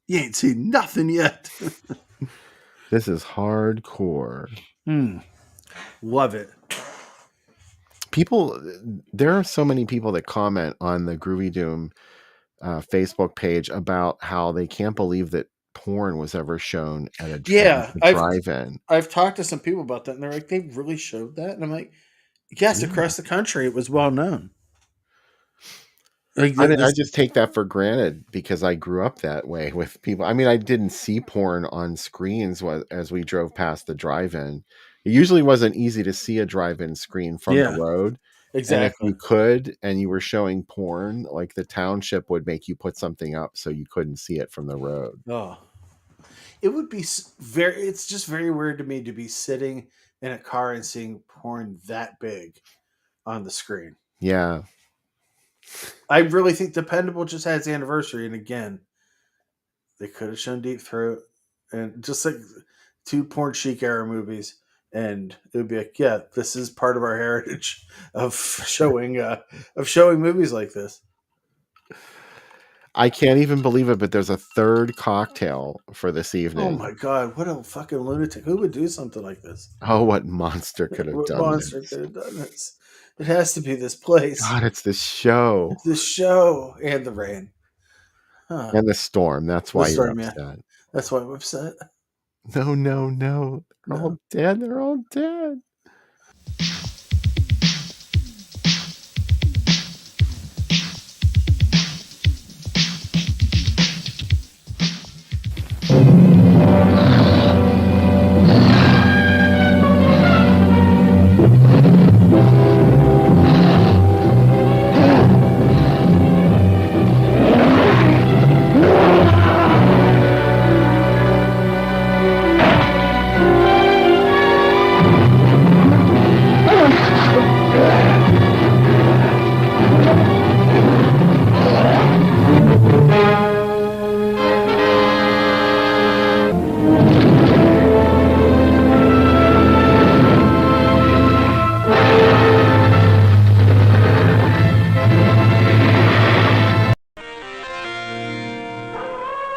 You ain't seen nothing yet. This is hardcore. Love it. There are so many people that comment on the Groovy Doom Facebook page about how they can't believe that porn was ever shown at a drive-in. I've talked to some people about that, and they're like, "They really showed that?" And I'm like, "Yes, across the country, it was well known." Like I this, just take that for granted because I grew up that way with people. I mean, I didn't see porn on screens as we drove past the drive-in. It usually wasn't easy to see a drive-in screen from the yeah, road. And if exactly. you could and you were showing porn, like the township would make you put something up so you couldn't see it from the road. Oh, it would be very. It's just very weird to me to be sitting in a car and seeing porn that big on the screen. Yeah. I really think Dependable just had its anniversary, and again, they could have shown Deep Throat and just like two porn chic era movies, and it would be like, yeah, this is part of our heritage of showing movies like this. I can't even believe it, but there's a third cocktail for this Oh evening. my god, what a fucking lunatic! Who would do something like this? Oh, what monster could have What done monster this? could have done this? It has to be this place, God, it's this show this show, and the rain. Huh? and the storm. That's The why you're storm, yeah. upset. That's why I'm upset. No, no, no. They're all No. dead. They're all dead.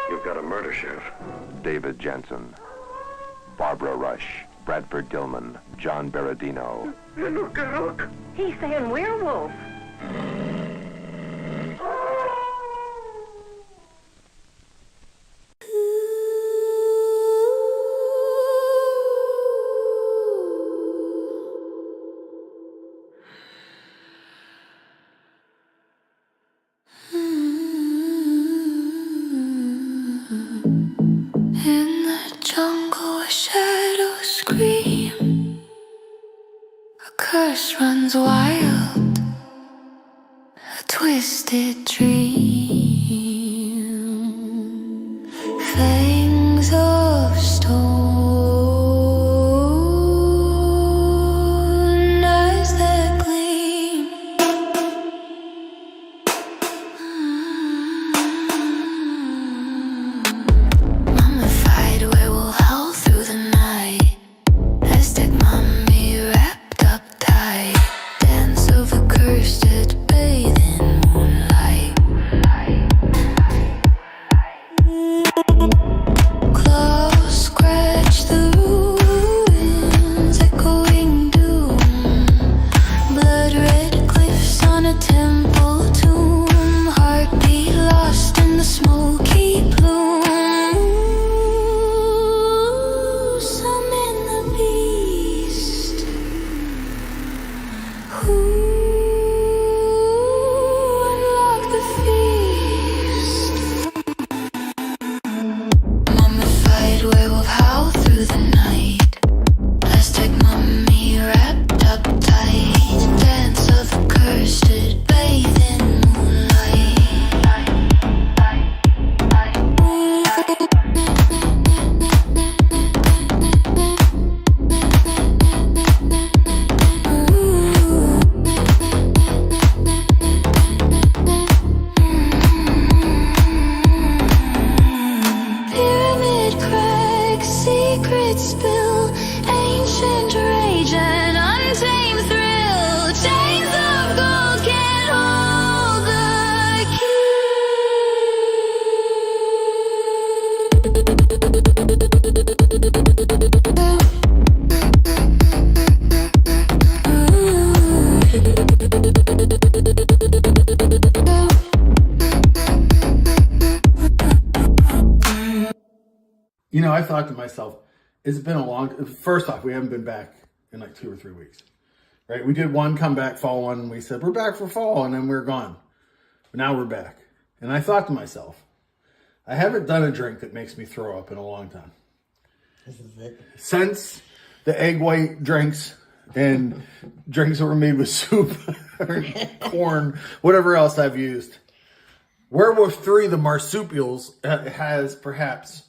You've got a murder, Sheriff. David Jensen, Barbara Rush, Bradford Gilman, John Berardino. Look. He's saying werewolf. In the jungle, a shadow scream. A curse runs wild. A twisted dream. Fangs of stone as they gleam. Mummified werewolf howl through the night. Aztec mummy wrapped up tight. Dance of a cursed bathe in moonlight. Claws scratch the ruins, echoing doom. Blood red cliffs on a temple tomb. Heartbeat lost in the smoky plume. Summon the beast. Who unlock the feast? Mummified werewolf howl through the night. Aztec mummy wrapped up tight. Dance of the cursed bathe in pyramid cracks, secrets spill, ancient rage and untamed thrill. Chains of gold can't hold the You know, I thought to myself, it's been a long. First off, we haven't been back in like 2 or 3 weeks, right? We did one comeback fall one, and we said we're back for fall, and then we're gone. Now we're back. And I thought to myself, I haven't done a drink that makes me throw up in a long time. This is it. Since the egg white drinks and drinks that were made with soup, or corn, whatever else I've used. Werewolf 3, the marsupials, has perhaps,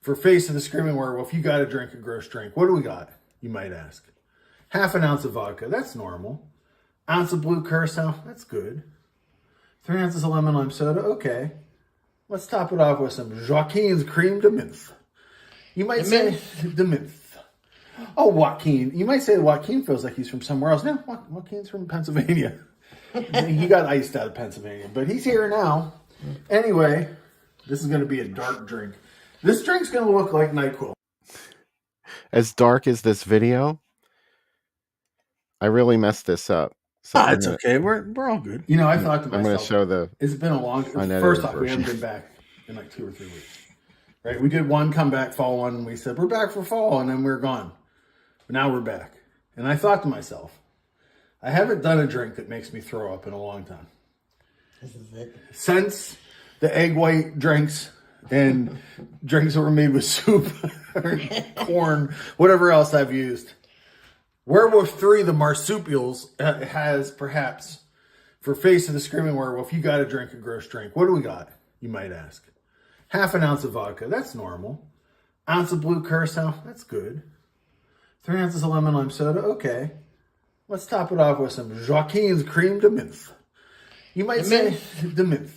for Face of the Screaming Werewolf, you got to drink a gross drink. What do we got, you might ask? Half an ounce of vodka, that's normal. Ounce of blue curacao, that's good. 3 ounces of lemon lime soda, okay. Let's top it off with some Joaquin's cream de menthe. You might say de menthe. Oh, Joaquin. You might say Joaquin feels like he's from somewhere else. No, Joaquin's from Pennsylvania. He got iced out of Pennsylvania, but he's here now. Anyway, this is going to be a dark drink. This drink's going to look like NyQuil. As dark as this video, I really messed this up. So It's okay. We're all good. You know, I thought to myself, I'm going to show the. It's been a long. unedited First off, we version. haven't been back in like 2 or 3 weeks. Right? We did one comeback fall one, and we said we're back for fall, and then we're gone. But now we're back, and I thought to myself, I haven't done a drink that makes me throw up in a long time. This is it. Since the egg white drinks and drinks that were made with soup, or corn, whatever else I've used. Werewolf 3, the marsupials, has perhaps, for Face of the Screaming Werewolf, you got to drink a gross drink. What do we got, you might ask? Half an ounce of vodka, that's normal. Ounce of blue curacao, that's good. 3 ounces of lemon lime soda, okay. Let's top it off with some Joaquin's cream de menthe. You might say de menthe.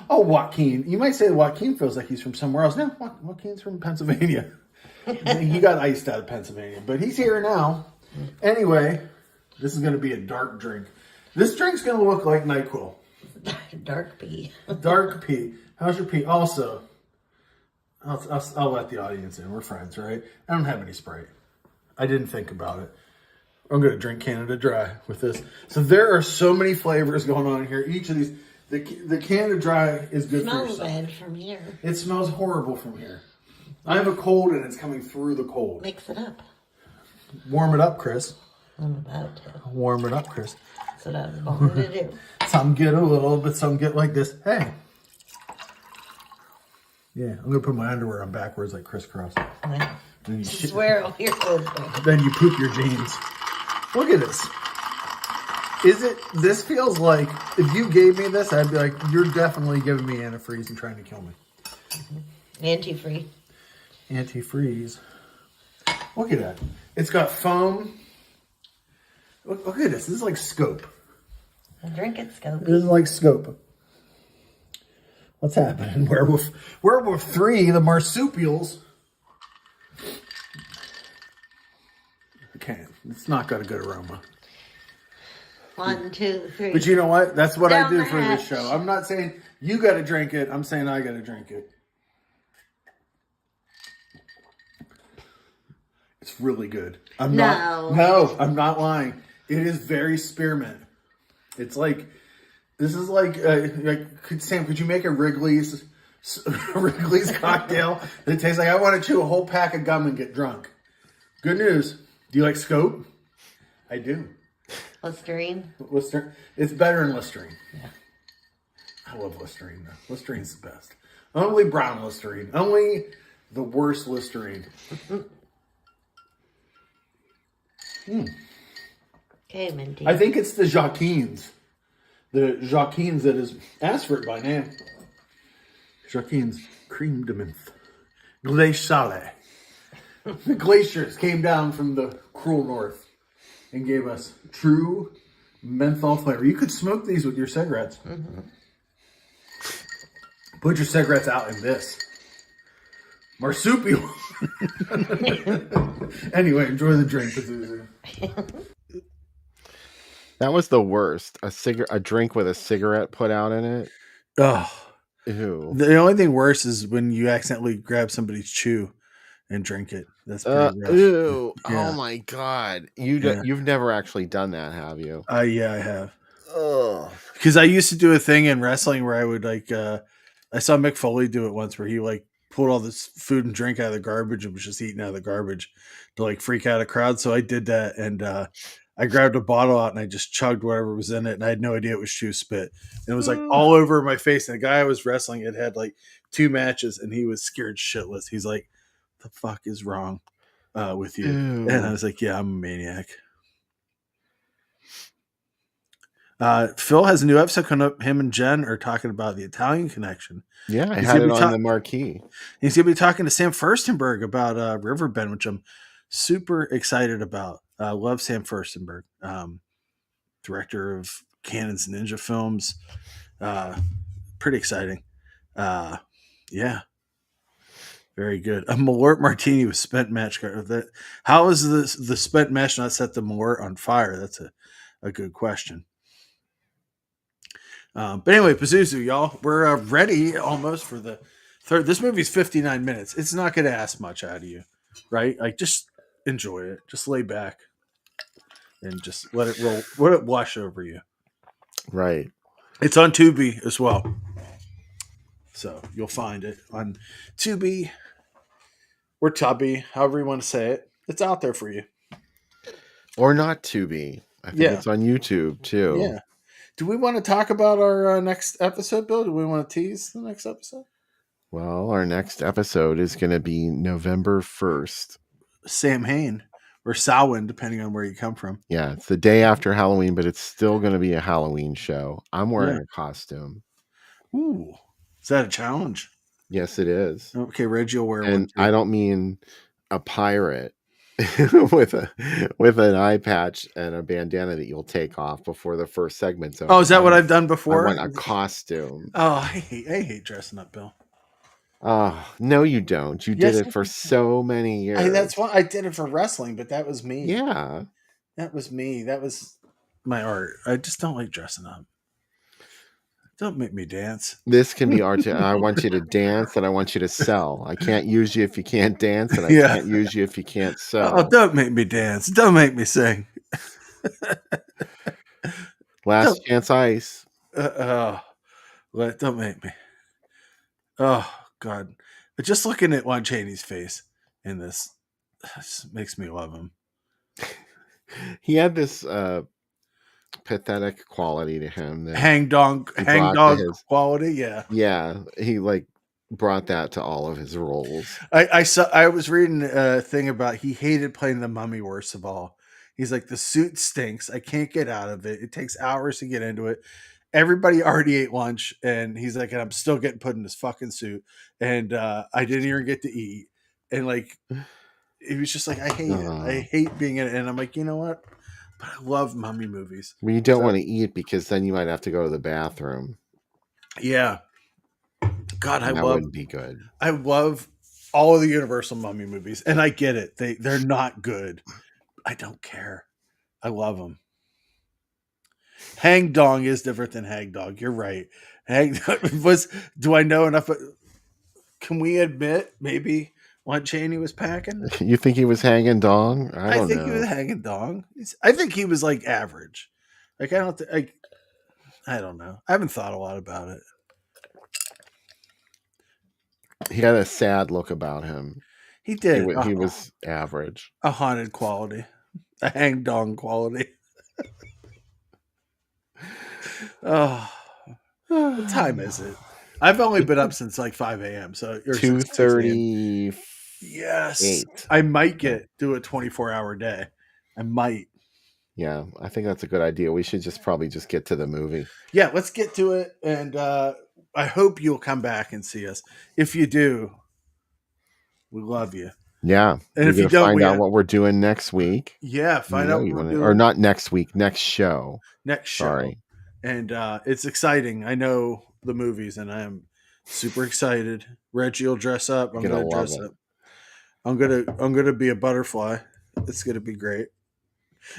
Oh, Joaquin. You might say Joaquin feels like he's from somewhere else. No, Joaquin's from Pennsylvania. He got iced out of Pennsylvania, but he's here now. Anyway, this is going to be a dark drink. This drink's going to look like NyQuil. Dark pea. Dark pea. How's your pee? Also, I'll let the audience in. We're friends, right? I don't have any Sprite. I didn't think about it. I'm going to drink Canada Dry with this. So there are so many flavors going on here. Each of these, the Canada Dry is good for Smells yourself. bad from here. It smells horrible from here. I have a cold and it's coming through the cold. Mix it up. Warm it up, Chris. I'm about to. Warm it up, Chris. That's what I was going to do. Some get a little, but some get like this. Hey. Yeah, I'm going to put my underwear on backwards like crisscross. Well, Then you, swear all your clothes back. then you poop your jeans. Look at this. This feels like, if you gave me this, I'd be like, you're definitely giving me antifreeze and trying to kill me. Antifreeze. Antifreeze. Look at that. It's got foam. Look at this. This is like Scope. Drink it, Scope. This is like Scope. What's happening? Werewolf 3, the marsupials. Okay, it's not got a good aroma. 1, 2, 3. But you know what? That's what I Down do the for this hatch. show. I'm not saying you got to drink it. I'm saying I got to drink it. It's really good. I'm not lying. It is very spearmint. It's like, this is like Sam, could you make a Wrigley's cocktail that tastes like I want to chew a whole pack of gum and get drunk? Good news. Do you like Scope? I do. Listerine. Listerine. It's better than Listerine. Yeah. I love Listerine though. Listerine's the best. Only brown Listerine. Only the worst Listerine. Okay, Minty. I think it's the Joaquin's. The Joaquin's that is asked for it by name. Joaquin's cream de menthe. Glaciale. The glaciers came down from the cruel north and gave us true menthol flavor. You could smoke these with your cigarettes. Mm-hmm. Put your cigarettes out in this. Marsupial. Anyway, enjoy the drink. That was the worst. A drink with a cigarette put out in it. Oh. Ew. The only thing worse is when you accidentally grab somebody's chew and drink it. That's pretty rough. Ew. Yeah. Oh my god. You've never actually done that, have you? Yeah, I have. Ugh. Because I used to do a thing in wrestling where I would I saw Mick Foley do it once where he pulled all this food and drink out of the garbage and was just eating out of the garbage to freak out a crowd. So I did that, and I grabbed a bottle out and I just chugged whatever was in it, and I had no idea it was Shoe spit. And it was like all over my face. And the guy I was wrestling had like 2 matches, and he was scared shitless. He's like, "The fuck is wrong with you?" Ew. And I was like, "Yeah, I'm a maniac." Phil has a new episode coming up. Him and Jen are talking about the Italian connection. Yeah, I He's had gonna it be on the marquee. He's going to be talking to Sam Furstenberg about Riverbend, which I'm super excited about. Love Sam Furstenberg, director of Cannon's Ninja films. Pretty exciting. Yeah. Very good. A Malort martini with spent match. How is the spent match not set the Malort on fire? That's a good question. But anyway, Pazuzu, y'all, we're ready almost for the third. This movie's 59 minutes. It's not going to ask much out of you, right? Like, just enjoy it. Just lay back and just let it roll. Let it wash over you. Right. It's on Tubi as well, so you'll find it on Tubi or Tubby, however you want to say it. It's out there for you. Or not Tubi. I think it's on YouTube too. Yeah. Do we want to talk about our next episode, Bill? Do we want to tease the next episode? Well, our next episode is going to be November 1st. Sam Hain or Samhain, depending on where you come from. Yeah, it's the day after Halloween, but it's still going to be a Halloween show. I'm wearing a costume. Ooh. Is that a challenge? Yes, it is. Okay, Reggie will wear one. And I don't mean a pirate with an eye patch and a bandana that you'll take off before the first segment's over. Oh, is that what I've done before? I want a costume. Oh, I hate dressing up, Bill. Oh, no, you don't. You did it for so many years. That's why I did it for wrestling, but that was me. Yeah. That was me. That was my art. I just don't like dressing up. Don't make me dance. This can be art. I want you to dance and I want you to sell. I can't use you if you can't dance, and I can't use you if you can't sell. Oh, don't make me dance. Don't make me sing. Last chance ice. Don't make me. Oh, God. But just looking at Lon Chaney's face in this makes me love him. He had this pathetic quality to him. That hang dog quality, yeah. Yeah, he like brought that to all of his roles. I was reading a thing about he hated playing the mummy worst of all. He's like, the suit stinks. I can't get out of it. It takes hours to get into it. Everybody already ate lunch, and he's like, and I'm still getting put in this fucking suit, and I didn't even get to eat. And like, he was just like, I hate it. I hate being in it. And I'm like, you know what? But I love mummy movies. Well, you don't want to eat because then you might have to go to the bathroom. Yeah. God, that wouldn't be good. I love all of the Universal mummy movies, and I get it. They're not good. I don't care. I love them. Hang Dong is different than Hag Dog. You're right. Do I know enough? Can we admit maybe Lon Chaney was packing? You think he was hanging dong? I don't know. I think he was hanging dong. I think he was like average. Like I don't know. I haven't thought a lot about it. He had a sad look about him. He did. He was average. A haunted quality. A hang dong quality. Oh, what time is it? I've only been up since like 5 a.m. So 2:30. Yes, I might do a 24-hour day. I might. Yeah, I think that's a good idea. We should probably just get to the movie. Yeah, let's get to it, and I hope you'll come back and see us. If you do, we love you. Yeah, and if you don't, find out what we're doing next week. Yeah, find out what we're doing. Or not next week, next show. Sorry. And it's exciting. I know the movies, and I am super excited. Reggie will dress up. I'm gonna dress up. I'm gonna be a butterfly. It's gonna be great.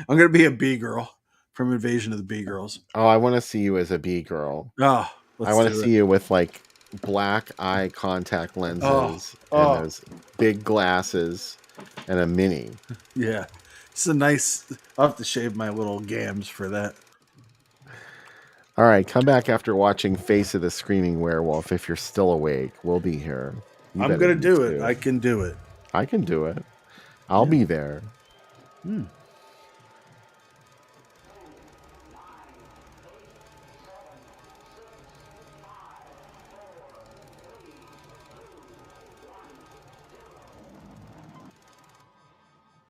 I'm gonna be a bee girl from Invasion of the Bee Girls. Oh, I want to see you as a bee girl. Oh, I want to see you with like black eye contact lenses and those big glasses and a mini. Yeah, it's a nice. I'll have to shave my little gams for that. All right, come back after watching Face of the Screaming Werewolf. If you're still awake, we'll be here. I'm going to do it. I can do it. I can do it. I'll be there.